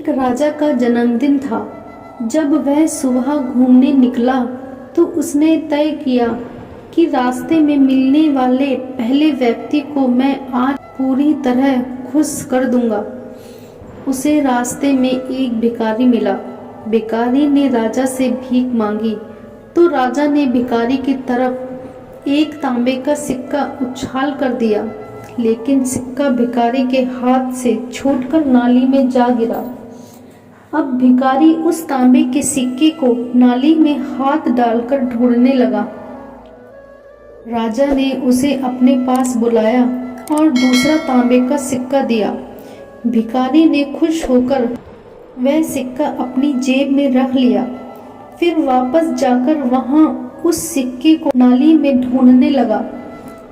एक राजा का जन्मदिन था। जब वह सुबह घूमने निकला तो उसने तय किया कि रास्ते में मिलने वाले पहले व्यक्ति को मैं आज पूरी तरह खुश कर दूंगा। उसे रास्ते में एक भिखारी मिला। भिखारी ने राजा से भीख मांगी तो राजा ने भिखारी की तरफ एक तांबे का सिक्का उछाल कर दिया, लेकिन सिक्का भिखारी के हाथ से छूटकर नाली में जा गिरा। अब भिखारी उस तांबे के सिक्के को नाली में हाथ डालकर ढूंढने लगा। राजा ने उसे अपने पास बुलाया और दूसरा तांबे का सिक्का दिया। भिखारी ने खुश होकर वह सिक्का अपनी जेब में रख लिया। फिर वापस जाकर वहां उस सिक्के को नाली में ढूंढने लगा।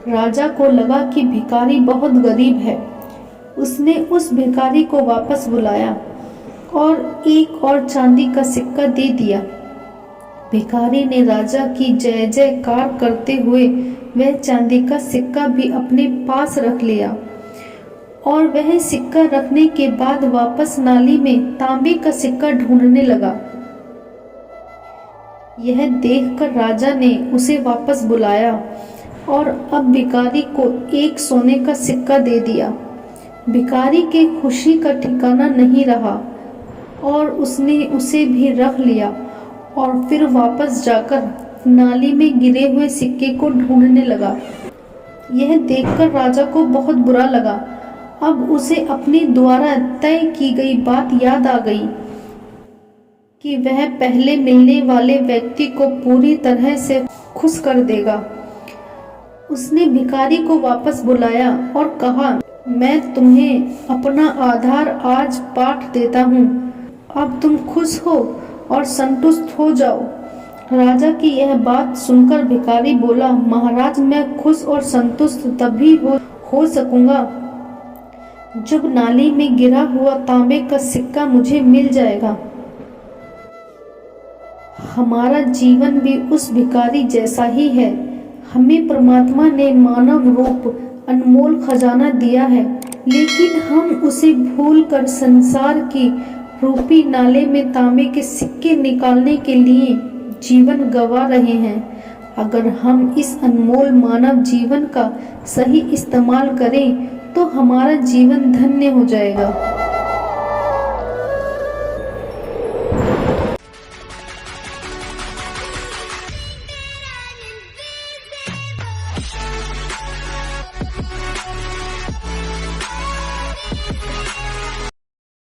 राजा को लगा कि भिखारी बहुत गरीब है। उसने उस भिखारी को वापस बुलाया और एक और चांदी का सिक्का दे दिया। भिखारी ने राजा की जय जयकार करते हुए वह चांदी का सिक्का भी अपने पास रख लिया और वह सिक्का रखने के बाद वापस नाली में तांबे का सिक्का ढूंढने लगा। यह देखकर राजा ने उसे वापस बुलाया और अब भिखारी को एक सोने का सिक्का दे दिया। भिखारी के खुशी का ठिकाना नहीं रहा और उसने उसे भी रख लिया और फिर वापस जाकर नाली में गिरे हुए सिक्के को ढूंढने लगा। यह देखकर राजा को बहुत बुरा लगा। अब उसे अपने द्वारा तय की गई बात याद आ गई कि वह पहले मिलने वाले व्यक्ति को पूरी तरह से खुश कर देगा। उसने भिखारी को वापस बुलाया और कहा, मैं तुम्हें अपना आधार आज बांट देता हूँ। अब तुम खुश हो और संतुष्ट हो जाओ। राजा की यह बात सुनकर भिखारी बोला, महाराज, मैं खुश और संतुष्ट तभी हो सकूंगा जब नाली में गिरा हुआ तांबे का सिक्का मुझे मिल जाएगा। हमारा जीवन भी उस भिखारी जैसा ही है। हमें परमात्मा ने मानव रूप अनमोल खजाना दिया है, लेकिन हम उसे भूलकर संसार की रूपी नाले में तांबे के सिक्के निकालने के लिए जीवन गंवा रहे हैं। अगर हम इस अनमोल मानव जीवन का सही इस्तेमाल करें तो हमारा जीवन धन्य हो जाएगा।